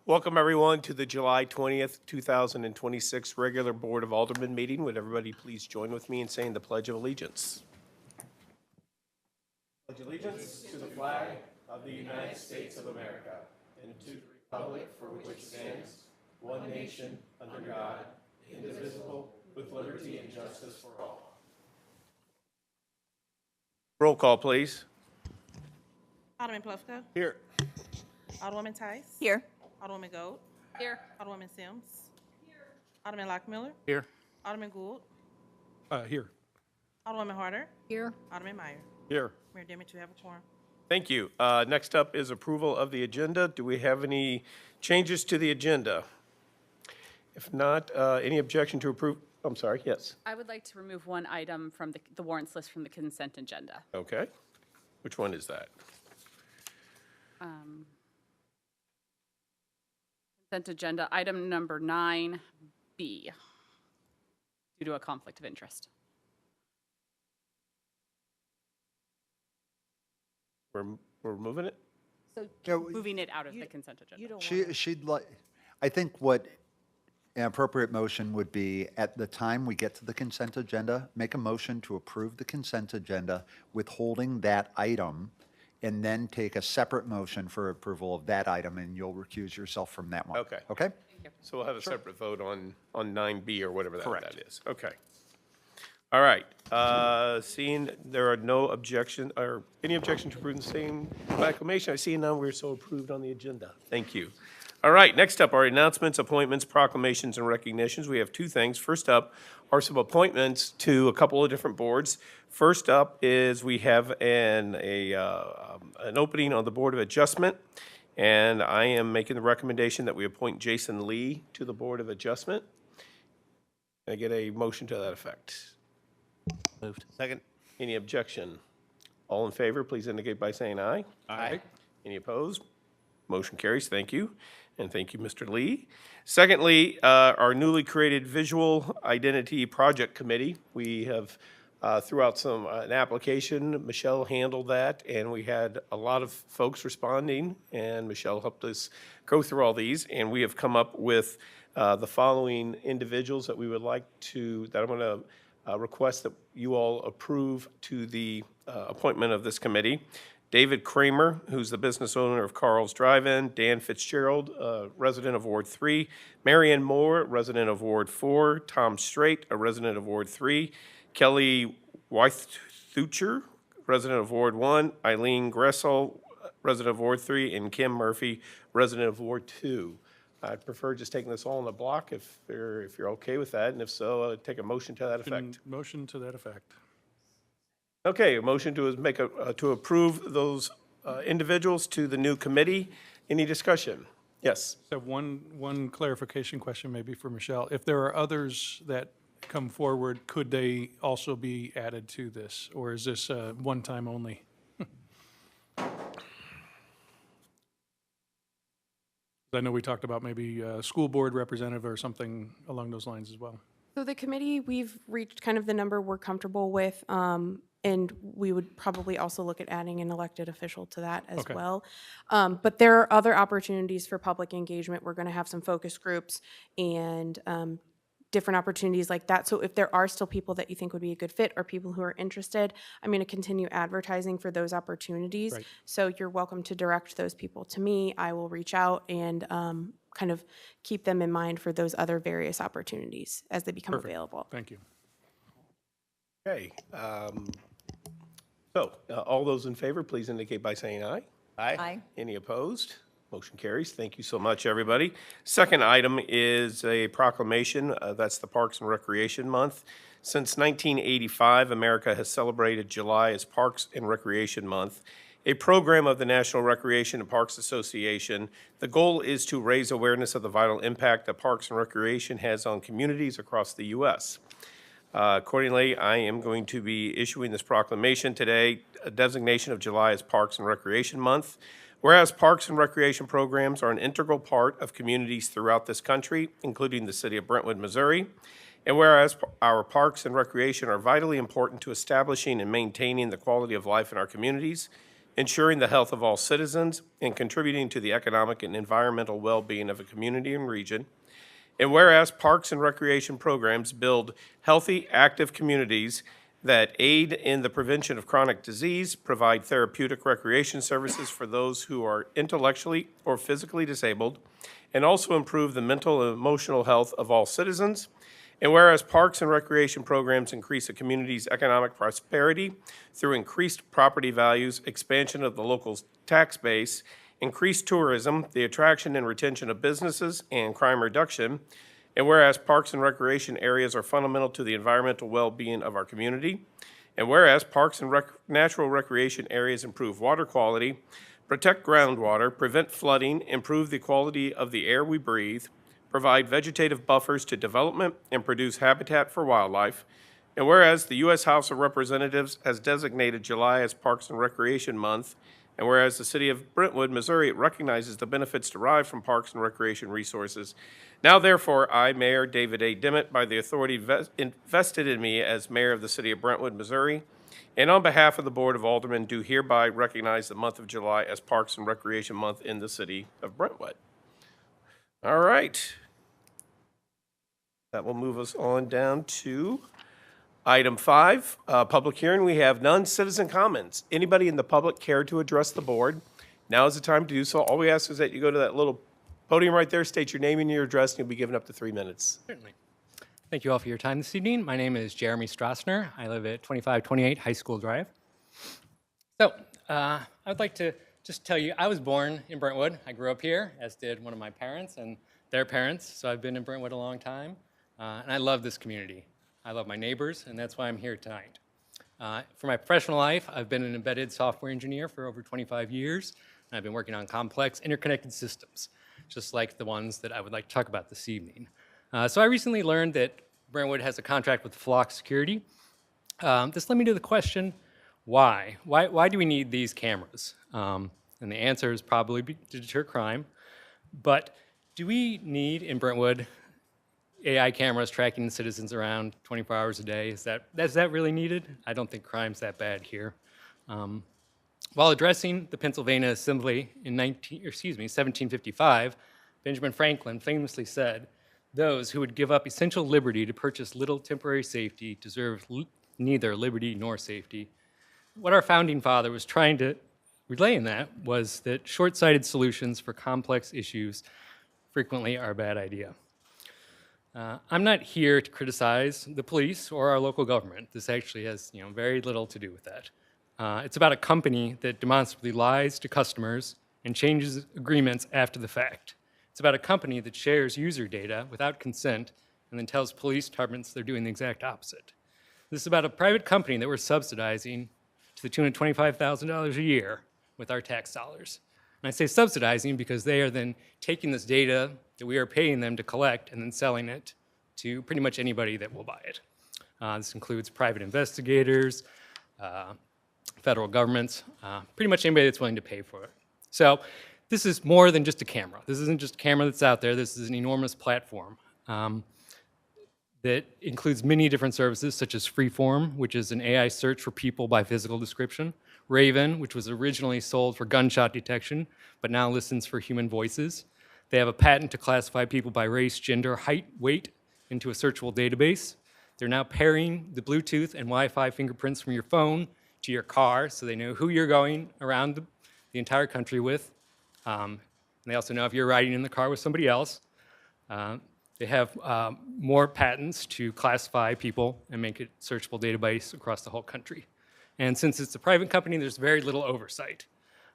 Welcome, everyone, to the July 20th, 2026 regular Board of Aldermen meeting. Would everybody please join with me in saying the Pledge of Allegiance? Pledge allegiance to the flag of the United States of America and to the republic for which it stands, one nation, under God, indivisible, with liberty and justice for all. Roll call, please. Alderman Plufko. Here. Alderwoman Tice. Here. Alderwoman Gold. Here. Alderwoman Sims. Here. Alderman Lockmiller. Here. Alderman Gould. Here. Alderwoman Harder. Here. Alderman Meyer. Here. Mayor Dimmitt, you have a quorum. Thank you. Next up is approval of the agenda. Do we have any changes to the agenda? If not, any objection to approve? I'm sorry, yes. I would like to remove one item from the warrants list from the consent agenda. Okay. Which one is that? Consent agenda, item number 9B, due to a conflict of interest. We're moving it? Moving it out of the consent agenda. She'd like, I think what an appropriate motion would be, at the time we get to the consent agenda, make a motion to approve the consent agenda, withholding that item, and then take a separate motion for approval of that item, and you'll recuse yourself from that one. Okay. Okay? So we'll have a separate vote on 9B or whatever Correct. that is. Okay. All right. Seeing there are no objection, or any objection to approving the same by acclamation, I see none. We're so approved on the agenda. Thank you. All right, next up are announcements, appointments, proclamations, and recognitions. We have two things. First up are some appointments to a couple of different boards. First up is we have an opening on the Board of Adjustment, and I am making the recommendation that we appoint Jason Lee to the Board of Adjustment. Can I get a motion to that effect? Moved. Second. Any objection? All in favor, please indicate by saying aye. Aye. Any opposed? Motion carries. Thank you. And thank you, Mr. Lee. Secondly, our newly created Visual Identity Project Committee. We have, throughout an application, Michelle handled that, and we had a lot of folks responding, and Michelle helped us go through all these, and we have come up with the following individuals that we would like to, that I'm going to request that you all approve to the appointment of this committee. David Kramer, who's the business owner of Carl's Drive-In. Dan Fitzgerald, resident of Ward 3. Marianne Moore, resident of Ward 4. Tom Strait, a resident of Ward 3. Kelly Wythucher, resident of Ward 1. Eileen Gressel, resident of Ward 3. And Kim Murphy, resident of Ward 2. I'd prefer just taking this all in a block if you're okay with that, and if so, take a motion to that effect. Motion to that effect. Okay, a motion to make to approve those individuals to the new committee. Any discussion? Yes. So one clarification question maybe for Michelle. If there are others that come forward, could they also be added to this, or is this one time only? I know we talked about maybe a school board representative or something along those lines as well. So the committee, we've reached kind of the number we're comfortable with, and we would probably also look at adding an elected official to that as Okay. well. But there are other opportunities for public engagement. We're going to have some focus groups and different opportunities like that. So if there are still people that you think would be a good fit or people who are interested, I'm going to continue advertising for those opportunities. Right. So you're welcome to direct those people to me. I will reach out and kind of keep them in mind for those other various opportunities as they become Perfect. available. Thank you. Okay. All those in favor, please indicate by saying aye. Aye. Any opposed? Motion carries. Thank you so much, everybody. Second item is a proclamation. That's the Parks and Recreation Month. Since 1985, America has celebrated July as Parks and Recreation Month, a program of the National Recreation and Parks Association. The goal is to raise awareness of the vital impact that Parks and Recreation has on communities across the U.S. Accordingly, I am going to be issuing this proclamation today, a designation of July as Parks and Recreation Month. Whereas parks and recreation programs are an integral part of communities throughout this country, including the city of Brentwood, Missouri, and whereas our parks and recreation are vitally important to establishing and maintaining the quality of life in our communities, ensuring the health of all citizens, and contributing to the economic and environmental well-being of a community and region. And whereas parks and recreation programs build healthy, active communities that aid in the prevention of chronic disease, provide therapeutic recreation services for those who are intellectually or physically disabled, and also improve the mental and emotional health of all citizens. And whereas parks and recreation programs increase a community's economic prosperity through increased property values, expansion of the local tax base, increased tourism, the attraction and retention of businesses, and crime reduction. And whereas parks and recreation areas are fundamental to the environmental well-being of our community. And whereas parks and natural recreation areas improve water quality, protect groundwater, prevent flooding, improve the quality of the air we breathe, provide vegetative buffers to development, and produce habitat for wildlife. And whereas the U.S. House of Representatives has designated July as Parks and Recreation Month, and whereas the city of Brentwood, Missouri recognizes the benefits derived from parks and recreation resources, now therefore I, Mayor David A. Dimmitt, by the authority invested in me as mayor of the city of Brentwood, Missouri, and on behalf of the Board of Aldermen, do hereby recognize the month of July as Parks and Recreation Month in the city of Brentwood. All right. That will move us on down to item 5, public hearing. We have none. Citizen comments. Anybody in the public care to address the board? Now is the time to do so. All we ask is that you go to that little podium right there, state your name and your address, and you'll be given up to 3 minutes. Certainly. Thank you all for your time this evening. My name is Jeremy Strassner. I live at 2528 High School Drive. So I would like to just tell you, I was born in Brentwood. I grew up here, as did one of my parents and their parents. So I've been in Brentwood a long time, and I love this community. I love my neighbors, and that's why I'm here tonight. For my professional life, I've been an embedded software engineer for over 25 years, and I've been working on complex interconnected systems, just like the ones that I would like to talk about this evening. So I recently learned that Brentwood has a contract with Flock Security. This led me to the question, why? Why do we need these cameras? And the answer is probably to deter crime. But do we need in Brentwood AI cameras tracking citizens around 24 hours a day? Is that really needed? I don't think crime's that bad here. While addressing the Pennsylvania Assembly in 1755, Benjamin Franklin famously said, "Those who would give up essential liberty to purchase little temporary safety deserve neither liberty nor safety." What our founding father was trying to relay in that was that short-sighted solutions for complex issues frequently are a bad idea. I'm not here to criticize the police or our local government. This actually has very little to do with that. It's about a company that demonstrably lies to customers and changes agreements after the fact. It's about a company that shares user data without consent and then tells police departments they're doing the exact opposite. This is about a private company that we're subsidizing to the tune of $25,000 a year with our tax dollars. And I say subsidizing because they are then taking this data that we are paying them to collect and then selling it to pretty much anybody that will buy it. This includes private investigators, federal governments, pretty much anybody that's willing to pay for it. So this is more than just a camera. This isn't just a camera that's out there. This is an enormous platform that includes many different services, such as Freeform, which is an AI search for people by physical description, Raven, which was originally sold for gunshot detection, but now listens for human voices. They have a patent to classify people by race, gender, height, weight into a searchable database. They're now pairing the Bluetooth and Wi-Fi fingerprints from your phone to your car, so they know who you're going around the entire country with. And they also know if you're riding in the car with somebody else. They have more patents to classify people and make it a searchable database across the whole country. And since it's a private company, there's very little oversight.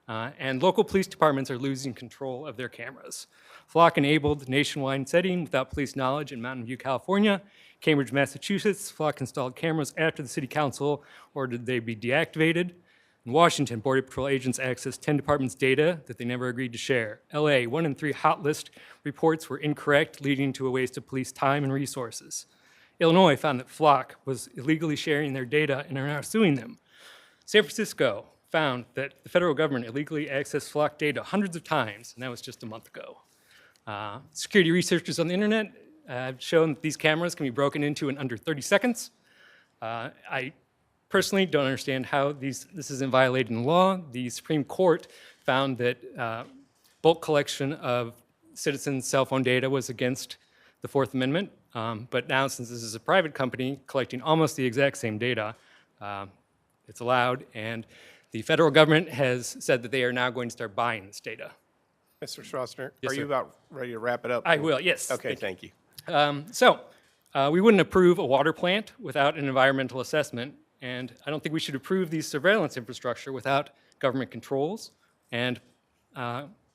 And local police departments are losing control of their cameras. Flock enabled nationwide setting without police knowledge in Mountain View, California. Cambridge, Massachusetts, Flock installed cameras after the city council ordered they be deactivated. In Washington, Border Patrol agents accessed 10 departments' data that they never agreed to share. LA, 1 in 3 hot list reports were incorrect, leading to a waste of police time and resources. Illinois found that Flock was illegally sharing their data and are now suing them. San Francisco found that the federal government illegally accessed Flock data hundreds of times, and that was just a month ago. Security researchers on the internet have shown that these cameras can be broken into in under 30 seconds. I personally don't understand how this isn't violated in law. The Supreme Court found that bulk collection of citizens' cell phone data was against the Fourth Amendment. But now, since this is a private company collecting almost the exact same data, it's allowed. And the federal government has said that they are now going to start buying this data. Mr. Strossner, Yes, are you sir. about ready to wrap it up? I will, yes. Okay, thank you. We wouldn't approve a water plant without an environmental assessment, and I don't think we should approve the surveillance infrastructure without government controls and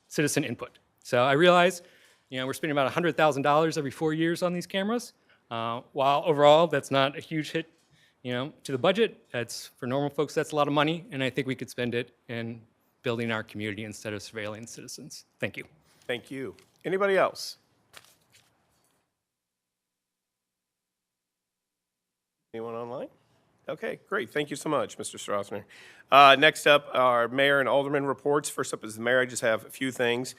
citizen input. So I realize, we're spending about $100,000 every 4 years on these cameras. While overall that's not a huge hit, to the budget, that's for normal folks that's a lot of money, and I think we could spend it in building our community instead of surveilling citizens. Thank you. Thank you. Anybody else? Anyone online? Okay, great. Thank you so much, Mr. Strossner. Next up are mayor and alderman reports. First up is the mayor. I just have a few things.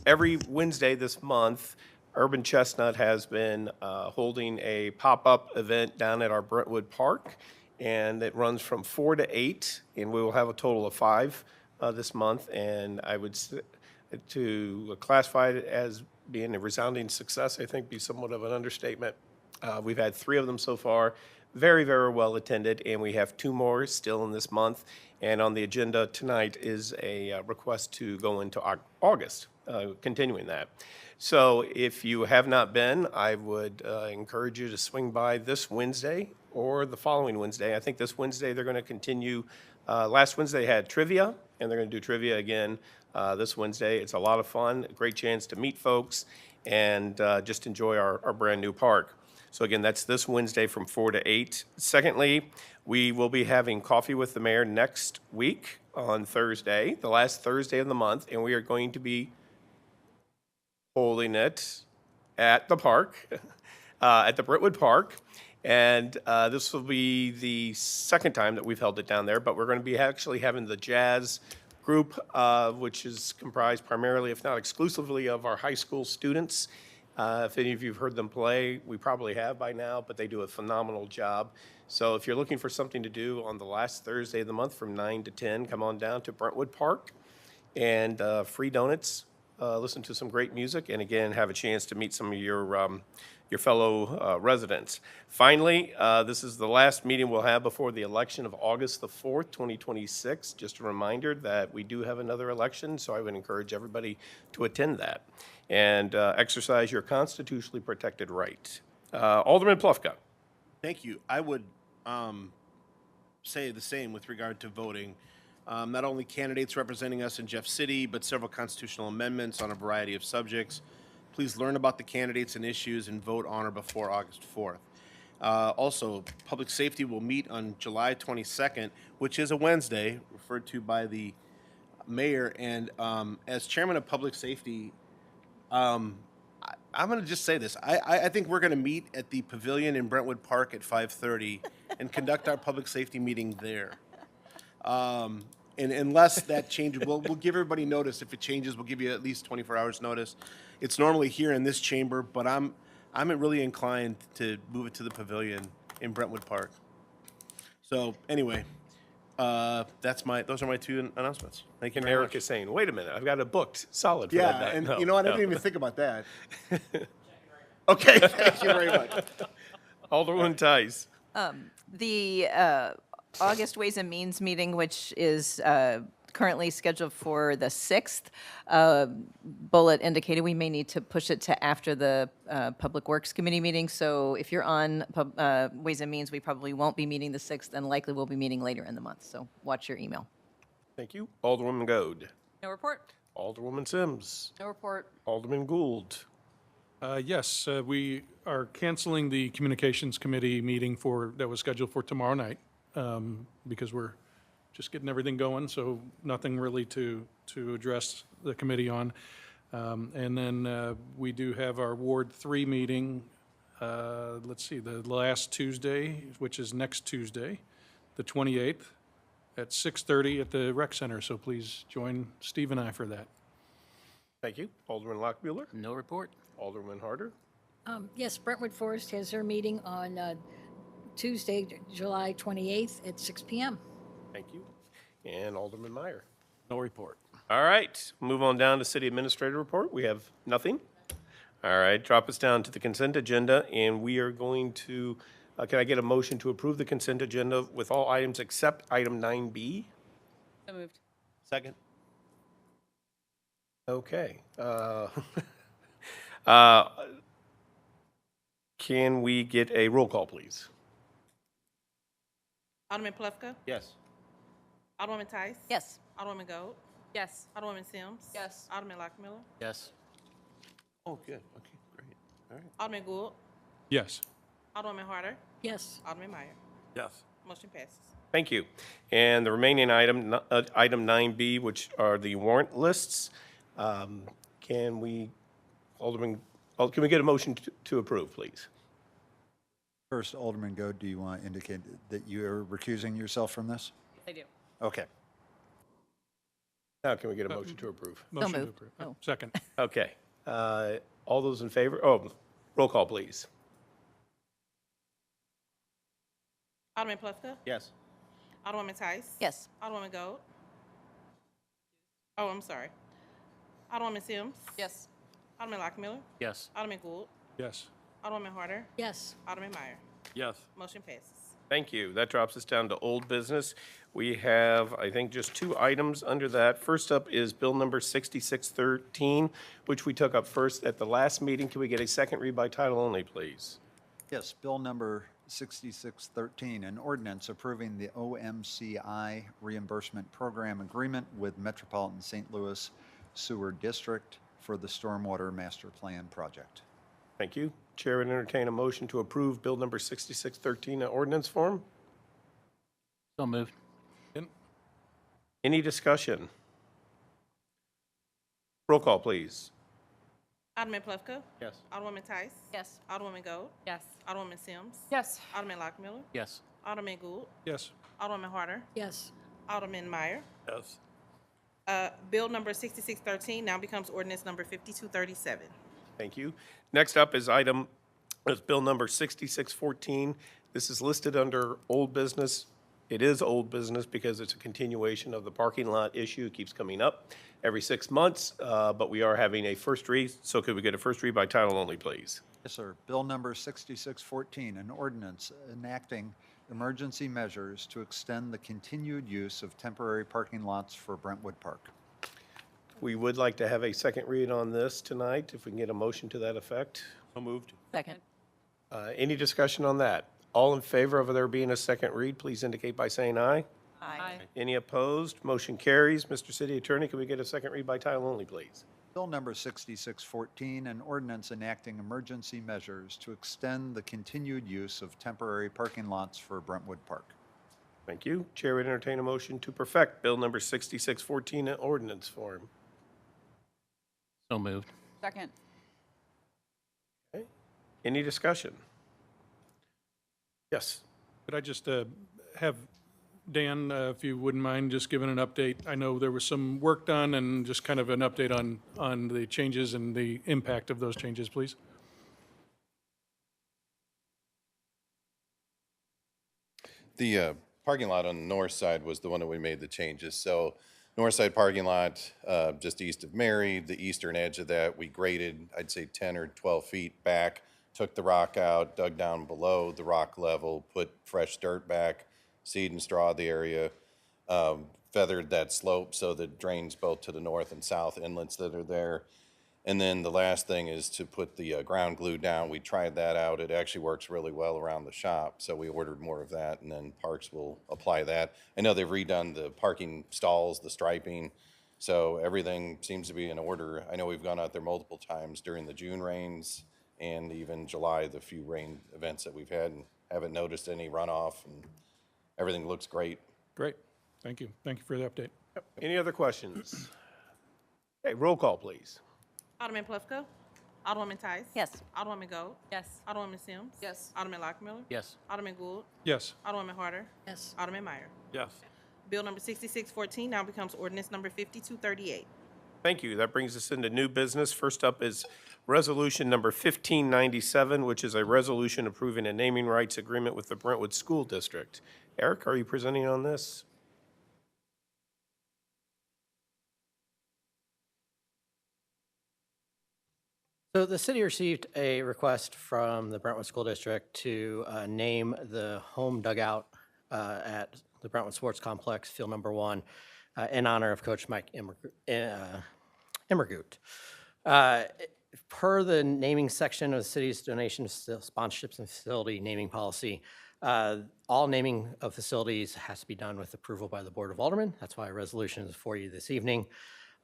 Every Wednesday this month, Urban Chestnut has been holding a pop-up event down at our Brentwood Park, and it runs from 4 to 8, and we will have a total of 5 this month. And I would to classify it as being a resounding success, I think, be somewhat of an understatement. We've had 3 of them so far, very, very well attended, and we have 2 more still in this month. And on the agenda tonight is a request to go into August, continuing that. So if you have not been, I would encourage you to swing by this Wednesday or the following Wednesday. I think this Wednesday they're going to continue. Last Wednesday they had trivia, and they're going to do trivia again this Wednesday. It's a lot of fun, a great chance to meet folks and just enjoy our brand new park. So again, that's this Wednesday from 4 to 8. Secondly, we will be having coffee with the mayor next week on Thursday, the last Thursday of the month, and we are going to be holding it at the park, at the Brentwood Park. And this will be the second time that we've held it down there, but we're going to be actually having the jazz group, which is comprised primarily, if not exclusively, of our high school students. If any of you have heard them play, we probably have by now, but they do a phenomenal job. So if you're looking for something to do on the last Thursday of the month from 9 to 10, come on down to Brentwood Park, and free donuts, listen to some great music, and again, have a chance to meet some of your fellow residents. Finally, this is the last meeting we'll have before the election of August the 4th, 2026. Just a reminder that we do have another election, so I would encourage everybody to attend that and exercise your constitutionally protected right. Alderman Plufka. Thank you. I would say the same with regard to voting. Not only candidates representing us in Jeff City, but several constitutional amendments on a variety of subjects. Please learn about the candidates and issues and vote on or before August 4th. Also, public safety will meet on July 22nd, which is a Wednesday, referred to by the mayor. And as chairman of public safety, I'm going to just say this. I think we're going to meet at the pavilion in Brentwood Park at 5:30 and conduct our public safety meeting there. And unless that changes, we'll give everybody notice. If it changes, we'll give you at least 24 hours notice. It's normally here in this chamber, but I'm really inclined to move it to the pavilion in Brentwood Park. So anyway, those are my 2 announcements. Thank you And very Eric much. is saying, wait a minute, I've got it booked solid for that Yeah, night. and No, you know what? I no. didn't even think about that. Okay, thank you very much. Alderman Tice. The August Ways and Means meeting, which is currently scheduled for the 6th, bullet indicated we may need to push it to after the Public Works Committee meeting. So if you're on Ways and Means, we probably won't be meeting the 6th, and likely we'll be meeting later in the month. So watch your email. Thank you. Alderwoman Goode. No report? Alderwoman Sims. No report. Alderman Gould. Yes, we are canceling the Communications Committee meeting that was scheduled for tomorrow night because we're just getting everything going, so nothing really to address the committee on. And then we do have our Ward 3 meeting, let's see, the last Tuesday, which is next Tuesday, the 28th, at 6:30 at the Rec Center, so please join Steve and I for that. Thank you. Alderman Lockmuller. No report. Alderman Harder. Yes, Brentwood Forest has their meeting on Tuesday, July 28th at 6 PM. Thank you. And Alderman Meyer. No report. All right, move on down to city administrator report. We have nothing. All right, drop us down to the consent agenda, and we are going to, can I get a motion to approve the consent agenda with all items except item 9B? So moved. Second. Okay. uh, Can we get a roll call, please? Alderman Plufka? Yes. Alderwoman Tice? Yes. Alderwoman Gold? Yes. Alderwoman Sims? Yes. Alderman Lockmiller? Yes. Oh, good. Okay, great. All right. Alderman Gould? Yes. Alderwoman Harder? Yes. Alderman Meyer? Yes. Motion passes. Thank you. And the remaining item, item 9B, which are the warrant lists, can we, Alderman, can we get a motion to approve, please? First, Alderman Go, do you want to indicate that you are recusing yourself from this? I do. Okay. Now can we get a motion to approve? Motion to moved. approve. Oh. Second. Okay. All those in favor? Oh, roll call, please. Alderman Plufka? Yes. Alderwoman Tice? Yes. Alderwoman Gold? Oh, I'm sorry. Alderwoman Sims? Yes. Alderman Lockmiller? Yes. Alderman Gould? Yes. Alderwoman Harder? Yes. Alderman Meyer? Yes. Motion passes. Thank you. That drops us down to old business. We have, I think, just two items under that. First up is Bill number 6613, which we took up first at the last meeting. Can we get a second read by title only, please? Yes, Bill number 6613, an ordinance approving the OMCI reimbursement program agreement with Metropolitan St. Louis Sewer District for the Stormwater Master Plan project. Thank you. Chair would entertain a motion to approve Bill number 6613 in ordinance form. So moved. Any discussion? Roll call, please. Alderman Plufka? Yes. Alderwoman Tice? Yes. Alderwoman Gold? Yes. Alderwoman Sims? Yes. Alderman Lockmiller? Yes. Alderman Gould? Yes. Alderwoman Harder? Yes. Alderman Meyer? Yes. Bill number 6613 now becomes ordinance number 5237. Thank you. Next up is Bill number 6614. This is listed under old business. It is old business because it's a continuation of the parking lot issue. It keeps coming up every 6 months, but we are having a first read. So could we get a first read by title only, please? Yes, sir. Bill number 6614, an ordinance enacting emergency measures to extend the continued use of temporary parking lots for Brentwood Park. We would like to have a second read on this tonight, if we can get a motion to that effect. So moved. Second. Any discussion on that? All in favor of there being a second read, please indicate by saying aye. Aye. Any opposed? Motion carries. Mr. City Attorney, can we get a second read by title only, please? Bill number 6614, an ordinance enacting emergency measures to extend the continued use of temporary parking lots for Brentwood Park. Thank you. Chair would entertain a motion to perfect Bill number 6614 in ordinance form. So moved. Second. Okay. Any discussion? Yes. Could I just have Dan, if you wouldn't mind, just giving an update? I know there was some work done and just kind of an update on the changes and the impact of those changes, please. The parking lot on the north side was the one that we made the changes. So north side parking lot, just east of Mary, the eastern edge of that, we graded, I'd say 10 or 12 feet back, took the rock out, dug down below the rock level, put fresh dirt back, seed and straw the area, feathered that slope so that it drains both to the north and south inlets that are there. And then the last thing is to put the ground glue down. We tried that out. It actually works really well around the shop, so we ordered more of that, and then Parks will apply that. I know they've redone the parking stalls, the striping, so everything seems to be in order. I know we've gone out there multiple times during the June rains and even July, the few rain events that we've had, and haven't noticed any runoff, and everything looks great. Great. Thank you. Thank you for the update. Any other questions? Okay, roll call, please. Alderman Plufka? Alderwoman Tice? Yes. Alderwoman Gold? Yes. Alderwoman Sims? Yes. Alderman Lockmiller? Yes. Alderman Gould? Yes. Alderwoman Harder? Yes. Alderman Meyer? Yes. Bill number 6614 now becomes ordinance number 5238. Thank you. That brings us into new business. First up is resolution number 1597, which is a resolution approving a naming rights agreement with the Brentwood School District. Eric, are you presenting on this? So the city received a request from the Brentwood School District to name the home dugout at the Brentwood Sports Complex, field number 1, in honor of Coach Mike Immergut. Per the naming section of the city's donations, sponsorships, and facility naming policy, all naming of facilities has to be done with approval by the Board of Aldermen. That's why a resolution is for you this evening.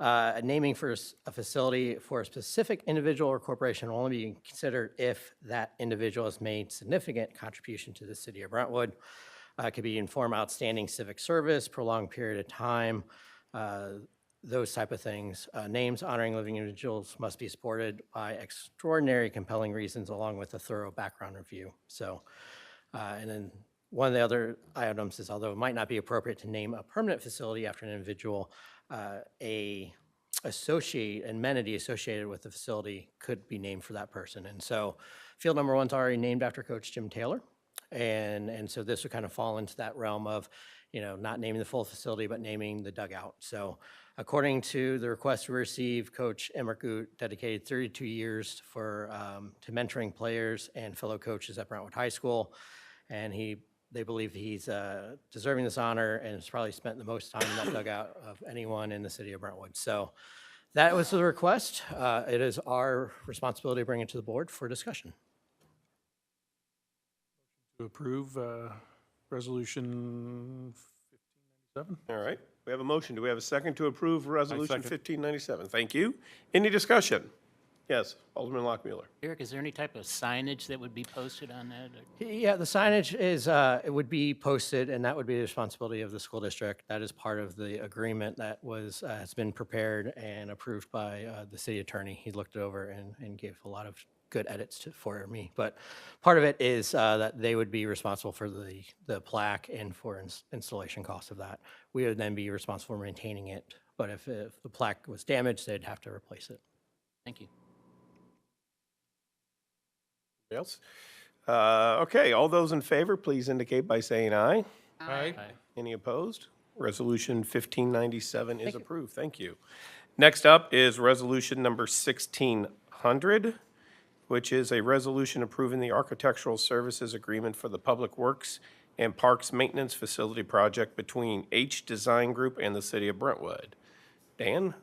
Naming for a facility for a specific individual or corporation will only be considered if that individual has made significant contribution to the city of Brentwood. It could be in form of outstanding civic service, prolonged period of time, those type of things. Names honoring living individuals must be supported by extraordinary compelling reasons along with a thorough background review. So, and then one of the other items is, although it might not be appropriate to name a permanent facility after an individual, a amenity associated with the facility could be named for that person. And so field number 1's already named after Coach Jim Taylor. And so this would kind of fall into that realm of, not naming the full facility, but naming the dugout. So according to the request we received, Coach Immergut dedicated 32 years to mentoring players and fellow coaches at Brentwood High School. And they believe he's deserving this honor and has probably spent the most time in that dugout of anyone in the city of Brentwood. So that was the request. It is our responsibility to bring it to the board for discussion. To approve Resolution 1597. All right. We have a motion. Do we have a second to approve resolution 1597? Thank you. Any discussion? Yes, Alderman Lockmuller. Eric, is there any type of signage that would be posted on that? Yeah, the signage is, it would be posted, and that would be the responsibility of the school district. That is part of the agreement that has been prepared and approved by the city attorney. He looked it over and gave a lot of good edits for me. But part of it is that they would be responsible for the plaque and for installation costs of that. We would then be responsible for maintaining it. But if the plaque was damaged, they'd have to replace it. Thank you. Else? Okay, all those in favor, please indicate by saying aye. Aye. Any opposed? Resolution 1597 is approved. Thank you. Next up is resolution number 1600, which is a resolution approving the architectural services agreement for the Public Works and Parks Maintenance Facility project between H Design Group and the city of Brentwood. Dan?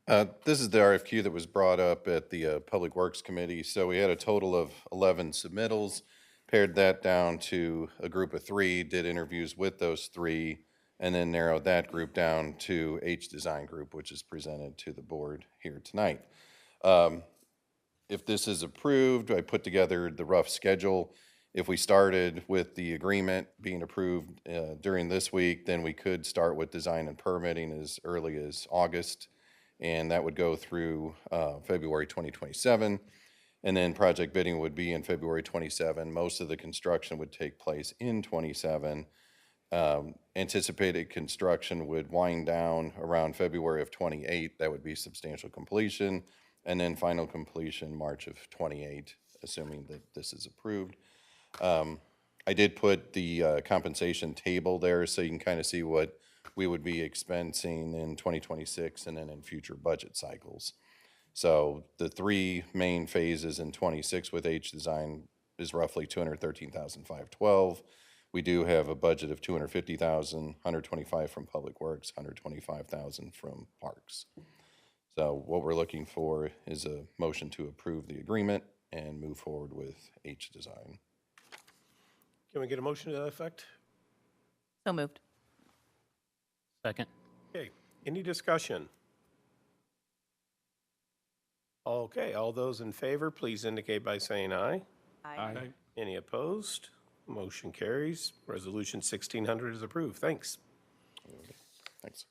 This is the RFQ that was brought up at the Public Works Committee. So we had a total of 11 submittals, pared that down to a group of 3, did interviews with those 3, and then narrowed that group down to H Design Group, which is presented to the board here tonight. If this is approved, I put together the rough schedule. If we started with the agreement being approved during this week, then we could start with design and permitting as early as August. And that would go through February 2027. And then project bidding would be in February 27. Most of the construction would take place in 27. Anticipated construction would wind down around February of 28. That would be substantial completion. And then final completion March of 28, assuming that this is approved. I did put the compensation table there so you can kind of see what we would be expensing in 2026 and then in future budget cycles. So the 3 main phases in 26 with H Design is roughly $213,512. We do have a budget of $250,000, $125,000 from Public Works, $125,000 from Parks. So what we're looking for is a motion to approve the agreement and move forward with H Design. Can we get a motion to that effect? So moved. Second. Okay, any discussion? Okay, all those in favor, please indicate by saying aye. Aye. Any opposed? Motion carries. Resolution 1600 is approved. Thanks. Thanks.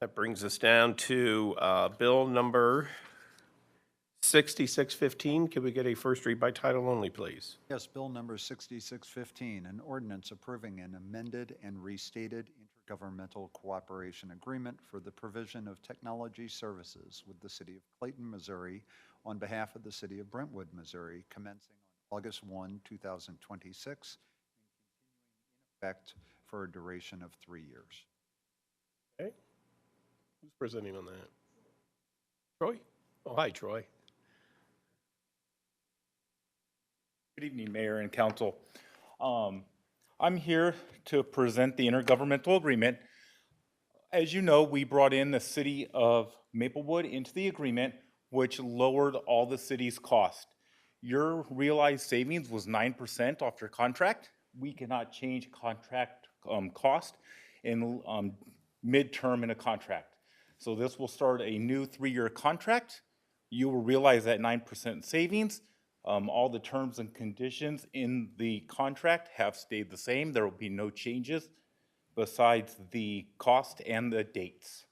That brings us down to bill number 6615. Can we get a first read by title only, please? Yes, Bill number 6615, an ordinance approving an amended and restated intergovernmental cooperation agreement for the provision of technology services with the city of Clayton, Missouri, on behalf of the city of Brentwood, Missouri, commencing on August 1, 2026, and continuing in effect for a duration of 3 years. Okay. Who's presenting on that? Troy? Oh, hi, Troy. Good evening, Mayor and Council. I'm here to present the intergovernmental agreement. As you know, we brought in the city of Maplewood into the agreement, which lowered all the city's cost. Your realized savings was 9% off your contract. We cannot change contract cost in midterm in a contract. So this will start a new 3-year contract. You will realize that 9% savings. All the terms and conditions in the contract have stayed the same. There will be no changes besides the cost and the dates.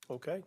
Okay.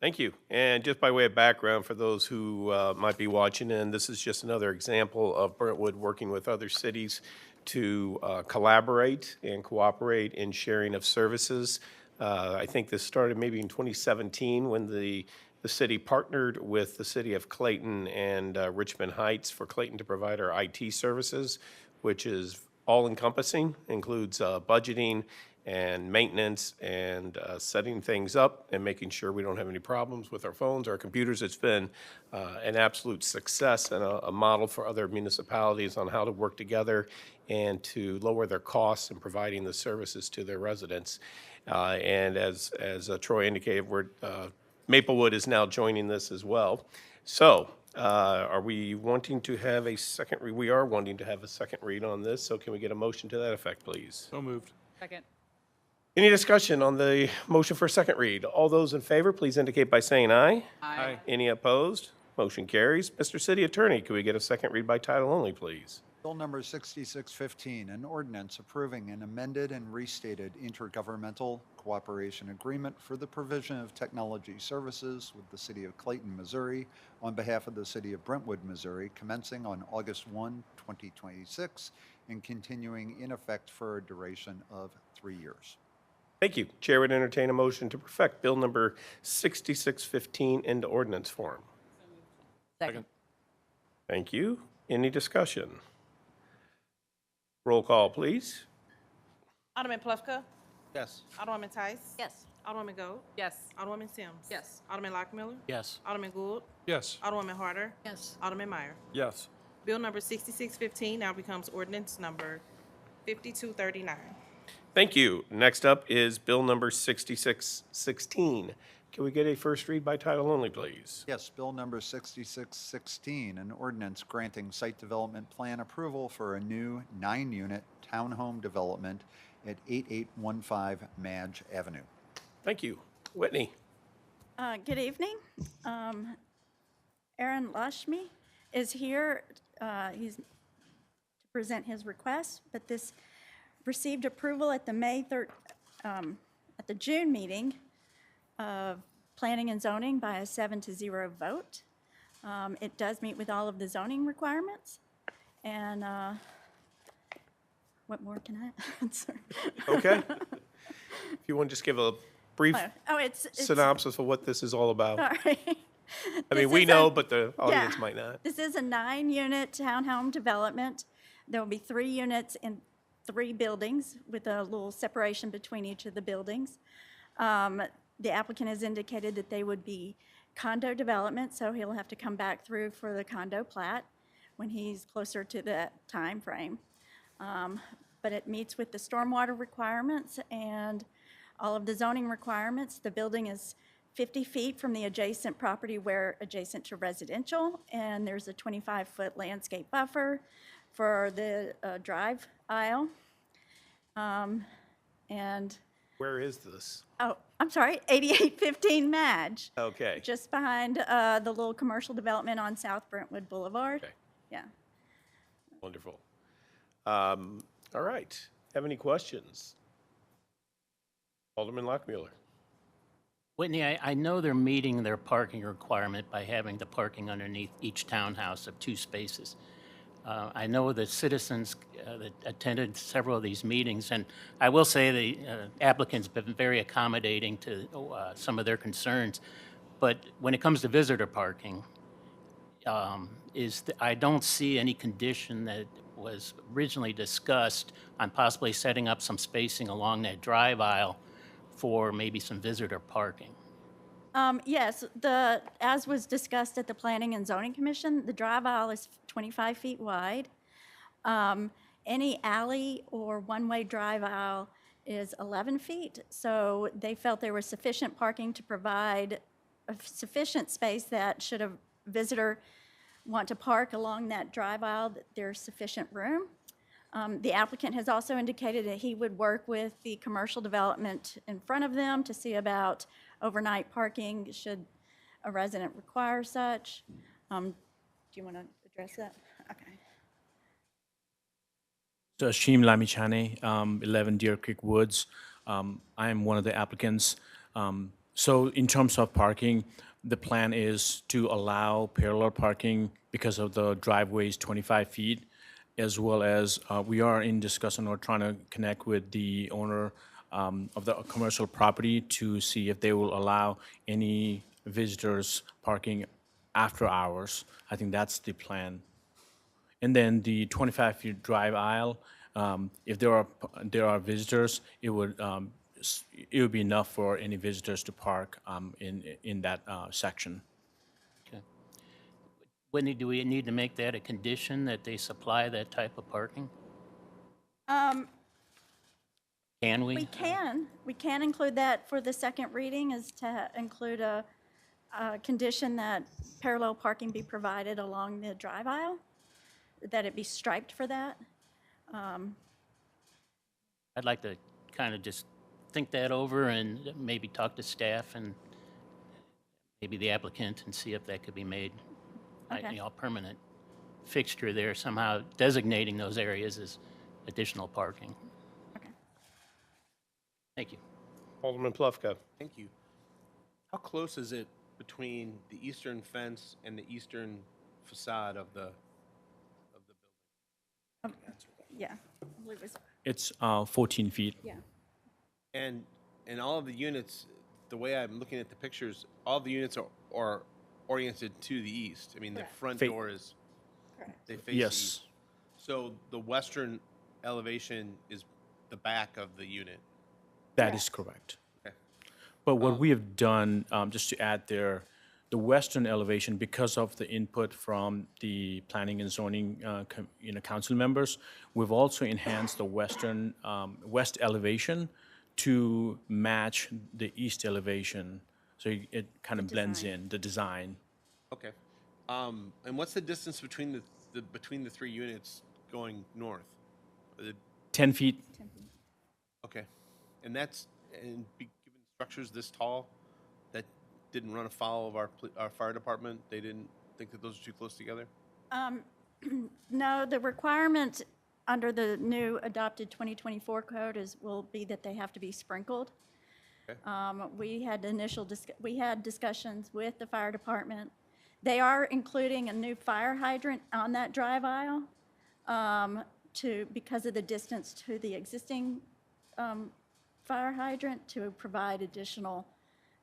Thank you. And just by way of background for those who might be watching in, this is just another example of Brentwood working with other cities to collaborate and cooperate in sharing of services. I think this started maybe in 2017 when the city partnered with the city of Clayton and Richmond Heights for Clayton to provide our IT services, which is all-encompassing, includes budgeting and maintenance and setting things up and making sure we don't have any problems with our phones, our computers. It's been an absolute success and a model for other municipalities on how to work together and to lower their costs in providing the services to their residents. And as Troy indicated, Maplewood is now joining this as well. So are we wanting to have a second read? We are wanting to have a second read on this. So can we get a motion to that effect, please? So moved. Second. Any discussion on the motion for second read? All those in favor, please indicate by saying aye. Aye. Any opposed? Motion carries. Mr. City Attorney, can we get a second read by title only, please? Bill number 6615, an ordinance approving an amended and restated intergovernmental cooperation agreement for the provision of technology services with the city of Clayton, Missouri, on behalf of the city of Brentwood, Missouri, commencing on August 1, 2026, and continuing in effect for a duration of 3 years. Thank you. Chair would entertain a motion to perfect Bill number 6615 into ordinance form. Second. Thank you. Any discussion? Roll call, please. Alderman Plufka. Yes. Alderwoman Tice. Yes. Alderwoman Gold. Yes. Alderwoman Sims. Yes. Alderman Lockmiller. Yes. Alderman Gould. Yes. Alderwoman Harder. Yes. Alderman Meyer. Yes. Bill number 6615 now becomes ordinance number 5239. Thank you. Next up is Bill number 6616. Can we get a first read by title only, please? Yes, Bill number 6616, an ordinance granting site development plan approval for a new 9-unit townhome development at 8815 Madge Avenue. Thank you. Whitney. Good evening. Aaron Lashmi is here. He's to present his request, but this received approval at the at the June meeting of Planning and Zoning by a 7-0 vote. It does meet with all of the zoning requirements. And what more can I answer? Okay. If you want to just give a brief It's synopsis of what this is all about. sorry. I mean, we know, but the audience might not. This is a 9-unit townhome development. There will be 3 units in 3 buildings with a little separation between each of the buildings. The applicant has indicated that they would be condo development, so he'll have to come back through for the condo plat when he's closer to the time frame. But it meets with the stormwater requirements and all of the zoning requirements. The building is 50 feet from the adjacent property where adjacent to residential, and there's a 25-foot landscape buffer for the drive aisle. And Where is this? oh, I'm sorry, 8815 Madge. Okay. Just behind the little commercial development on South Brentwood Boulevard. Okay. Yeah. Wonderful. All right. Have any questions? Alderman Lockmuller. Whitney, I know they're meeting their parking requirement by having the parking underneath each townhouse of 2 spaces. I know the citizens that attended several of these meetings, and I will say the applicant's been very accommodating to some of their concerns. But when it comes to visitor parking, I don't see any condition that was originally discussed on possibly setting up some spacing along that drive aisle for maybe some visitor parking. Yes, as was discussed at the Planning and Zoning Commission, the drive aisle is 25 feet wide. Any alley or one-way drive aisle is 11 feet, so they felt there was sufficient parking to provide a sufficient space that should a visitor want to park along that drive aisle, that there's sufficient room. The applicant has also indicated that he would work with the commercial development in front of them to see about overnight parking should a resident require such. Do you want to address that? Okay. So Ashim Lamichane, 11 Deer Creek Woods. I am one of the applicants. So in terms of parking, the plan is to allow parallel parking because of the driveway's 25 feet, as well as we are in discussion or trying to connect with the owner of the commercial property to see if they will allow any visitors parking after hours. I think that's the plan. And then the 25-feet drive aisle, if there are visitors, it would be enough for any visitors to park in that section. Okay. Whitney, do we need to make that a condition that they supply that type of parking? Can we? We can include that for the second reading, is to include a condition that parallel parking be provided along the drive aisle, that it be striped for that. I'd like to kind of just think that over and maybe talk to staff and maybe the applicant and see if that could be made Okay. a permanent fixture there, somehow designating those areas as additional parking. Okay. Thank you. Alderman Plufka. Thank you. How close is it between the eastern fence and the eastern facade of the building? Yeah, I believe it was, It's 14 feet. yeah. And all of the units, the way I'm looking at the pictures, all of the units are oriented to the east. I mean, the Correct. front Fa- door is, Correct. they face Yes. east. So the western elevation is the back of the unit. That is correct. Okay. But what we have done, just to add there, the western elevation, because of the input from the planning and zoning, council members, we've also enhanced the western, west elevation to match the east elevation. So it kind of blends in, the design. Okay. And what's the distance between between the 3 units going north? 10 feet. Okay. And given structures this tall, that didn't run afoul of our fire department? They didn't think that those are too close together? No, the requirement under the new adopted 2024 code will be that they have to be sprinkled. Okay. We had discussions with the fire department. They are including a new fire hydrant on that drive aisle because of the distance to the existing fire hydrant, to provide additional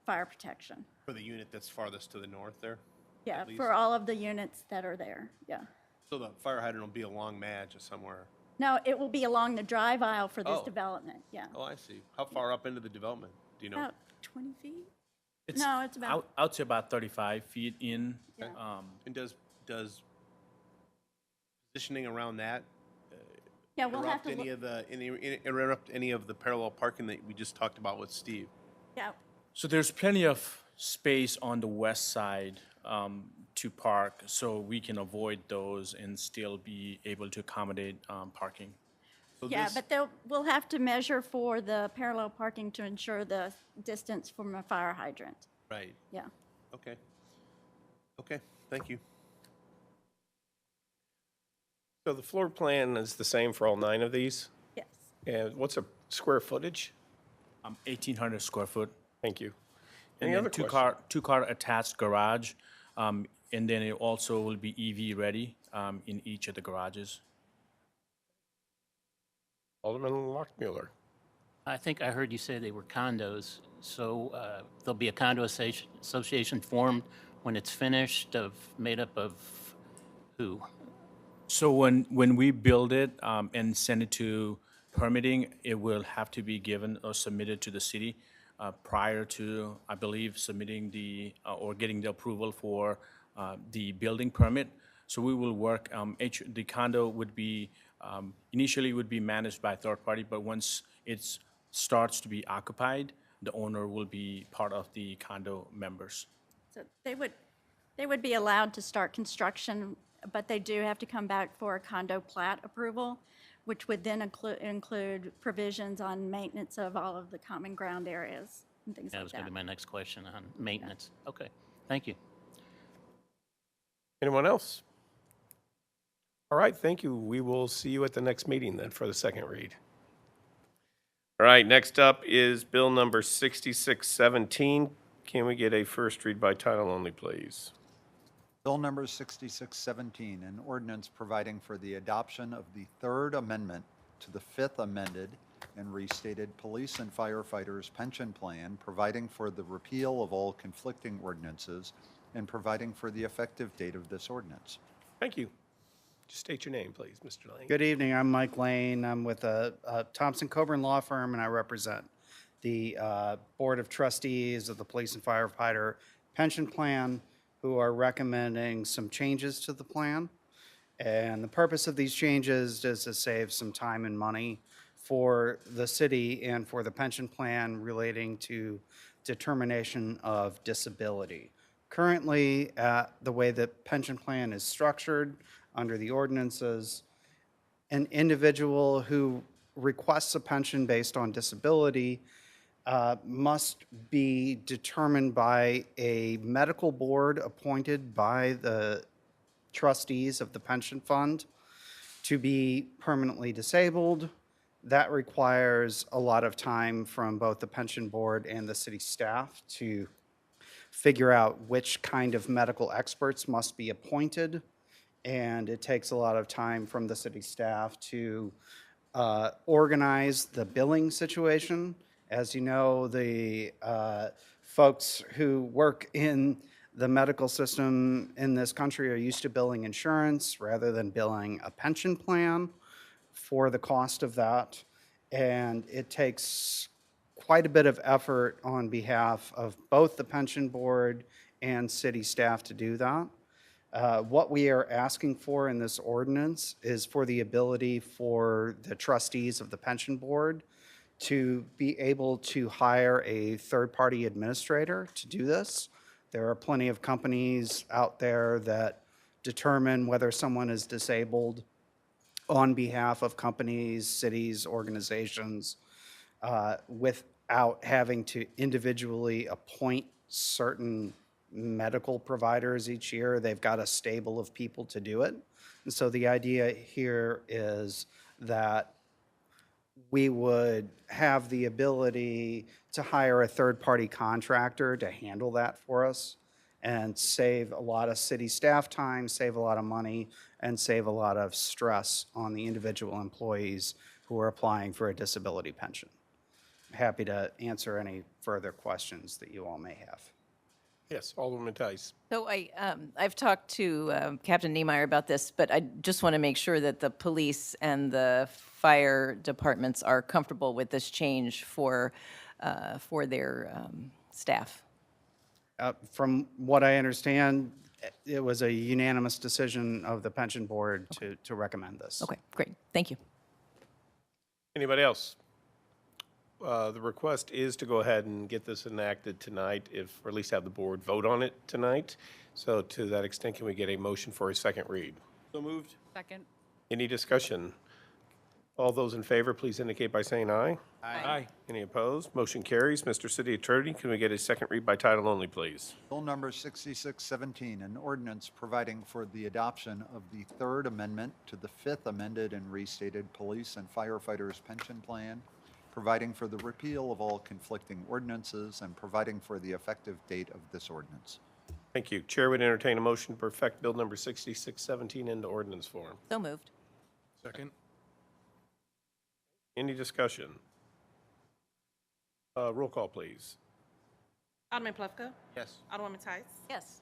fire protection. For the unit that's farthest to the north there? Yeah, at least? for all of the units that are there, yeah. So the fire hydrant will be along Madge or somewhere? No, it will be along the drive aisle for this Oh. development, yeah. Oh, I see. How far up into the development? Do you know? About 20 feet? It's No, it's about, I would say about 35 feet in. Yeah. And does positioning around that yeah, we'll have interrupt to, interrupt any of the parallel parking that we just talked about with Steve? yeah, So there's plenty of space on the west side to park, so we can avoid those and still be able to accommodate parking. So yeah, this- but we'll have to measure for the parallel parking to ensure the distance from a fire hydrant, Right. yeah. Okay. Okay, thank you. So the floor plan is the same for all 9 of these? Yes. And what's a square footage? 1,800 square foot. Thank you. Any then other two-car attached garage, and then it also will be EV ready in each of the garages. Alderman Lockmuller. I think I heard you say they were condos, so there'll be a condo association formed when it's finished, made up of who? So when we build it and send it to permitting, it will have to be given or submitted to the city prior to, I believe, submitting or getting the approval for the building permit. So we will work, the condo would be, initially would be managed by a third party, but once it starts to be occupied, the owner will be part of the condo members. So they would be allowed to start construction, but they do have to come back for a condo plat approval, which would then include provisions on maintenance of all of the common ground areas and things That like was going to that. be my next question on maintenance. Okay, thank you. Anyone else? All right, thank you. We will see you at the next meeting then for the second read. All right, next up is Bill number 6617. Can we get a first read by title only, please? Bill number 6617, an ordinance providing for the adoption of the Third Amendment to the Fifth Amended and Restated Police and Firefighters Pension Plan, providing for the repeal of all conflicting ordinances, and providing for the effective date of this ordinance. Thank you. Just state your name, please, Mr. Lane. Good evening. I'm Mike Lane. I'm with Thompson Coburn Law Firm, and I represent the Board of Trustees of the Police and Firefighter Pension Plan, who are recommending some changes to the plan. And the purpose of these changes is to save some time and money for the city and for the pension plan relating to determination of disability. Currently, the way the pension plan is structured under the ordinances, an individual who requests a pension based on disability must be determined by a medical board appointed by the trustees of the pension fund to be permanently disabled. That requires a lot of time from both the pension board and the city staff to figure out which kind of medical experts must be appointed. And it takes a lot of time from the city staff to organize the billing situation. As you know, the folks who work in the medical system in this country are used to billing insurance rather than billing a pension plan for the cost of that. And it takes quite a bit of effort on behalf of both the pension board and city staff to do that. What we are asking for in this ordinance is for the ability for the trustees of the pension board to be able to hire a third-party administrator to do this. There are plenty of companies out there that determine whether someone is disabled on behalf of companies, cities, organizations, without having to individually appoint certain medical providers each year. They've got a stable of people to do it. And so the idea here is that we would have the ability to hire a third-party contractor to handle that for us and save a lot of city staff time, save a lot of money, and save a lot of stress on the individual employees who are applying for a disability pension. Happy to answer any further questions that you all may have. Yes, Alderman Tice. So I've talked to Captain Niemeyer about this, but I just want to make sure that the police and the fire departments are comfortable with this change for their staff. From what I understand, it was a unanimous decision of the pension board to recommend this. Okay, great. Thank you. Anybody else? The request is to go ahead and get this enacted tonight, or at least have the board vote on it tonight. So to that extent, can we get a motion for a second read? So moved. Second. Any discussion? All those in favor, please indicate by saying aye. Aye. Any opposed? Motion carries. Mr. City Attorney, can we get a second read by title only, please? Bill number 6617, an ordinance providing for the adoption of the Third Amendment to the Fifth Amended and Restated Police and Firefighters Pension Plan, providing for the repeal of all conflicting ordinances, and providing for the effective date of this ordinance. Thank you. Chair would entertain a motion to perfect Bill number 6617 into ordinance form. So moved. Second? Any discussion? Roll call, please. Alderman Plufka? Yes. Alderwoman Tice? Yes.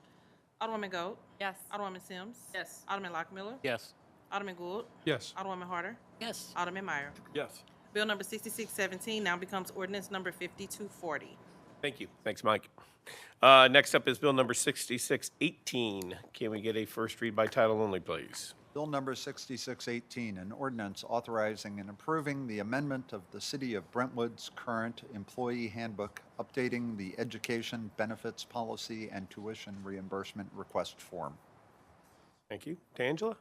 Alderwoman Gold? Yes. Alderwoman Sims? Yes. Alderman Lockmiller? Yes. Alderman Gould? Yes. Alderwoman Harder? Yes. Alderman Meyer? Yes. Bill number 6617 now becomes ordinance number 5240. Thank you. Thanks, Mike. Next up is Bill number 6618. Can we get a first read by title only, please? Bill number 6618, an ordinance authorizing and approving the amendment of the City of Brentwood's current employee handbook, updating the education benefits policy and tuition reimbursement request form. Thank you. Tangela?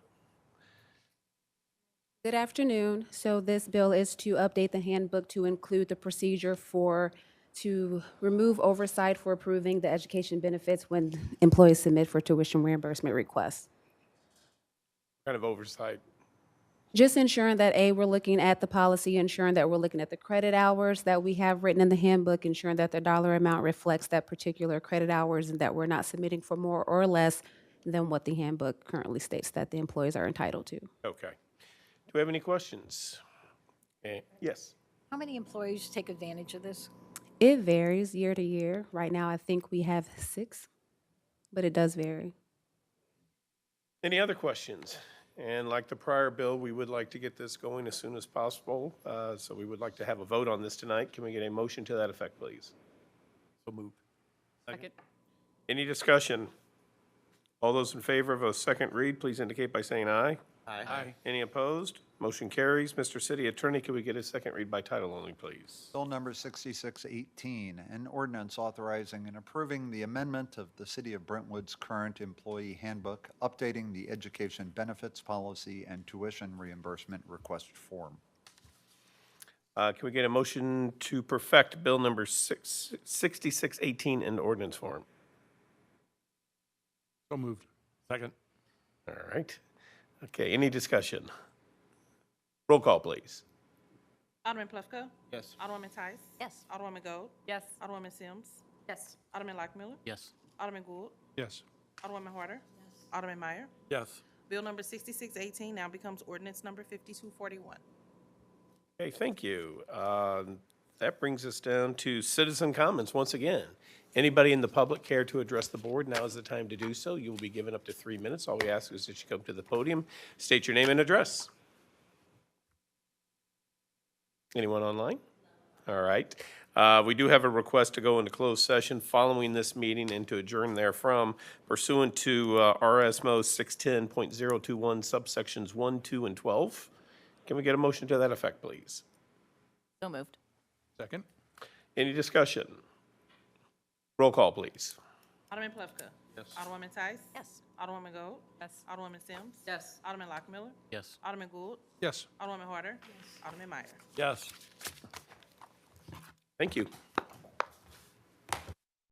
Good afternoon. So this bill is to update the handbook to include the procedure to remove oversight for approving the education benefits when employees submit for tuition reimbursement requests. Kind of oversight. Just ensuring that, A, we're looking at the policy, ensuring that we're looking at the credit hours that we have written in the handbook, ensuring that the dollar amount reflects that particular credit hours and that we're not submitting for more or less than what the handbook currently states that the employees are entitled to. Okay. Do we have any questions? Yes. How many employees take advantage of this? It varies year to year. Right now, I think we have 6, but it does vary. Any other questions? And like the prior bill, we would like to get this going as soon as possible. So we would like to have a vote on this tonight. Can we get a motion to that effect, please? So moved. Second. Any discussion? All those in favor of a second read, please indicate by saying aye. Aye. Any opposed? Motion carries. Mr. City Attorney, can we get a second read by title only, please? Bill number 6618, an ordinance authorizing and approving the amendment of the City of Brentwood's current employee handbook, updating the education benefits policy and tuition reimbursement request form. Can we get a motion to perfect Bill number 6618 in ordinance form? So moved. Second. All right. Okay, any discussion? Roll call, please. Alderman Plufka? Yes. Alderwoman Tice? Yes. Alderwoman Gold? Yes. Alderwoman Sims? Yes. Alderman Lockmiller? Yes. Alderman Gould? Yes. Alderwoman Harder? Alderman Meyer? Yes. Bill number 6618 now becomes ordinance number 5241. Okay, thank you. That brings us down to citizen comments once again. Anybody in the public care to address the board, now is the time to do so. You will be given up to 3 minutes. All we ask is that you come to the podium, state your name and address. Anyone online? All right. We do have a request to go into closed session following this meeting and to adjourn therefrom pursuant to RSMO 610.021 subsections 1, 2, and 12. Can we get a motion to that effect, please? So moved. Second? Any discussion? Roll call, please. Alderman Plufka? Yes. Alderwoman Tice? Yes. Alderwoman Gold? Yes. Alderwoman Sims? Yes. Alderman Lockmiller? Yes. Alderman Gould? Yes. Alderwoman Harder? Alderman Meyer? Yes. Thank you.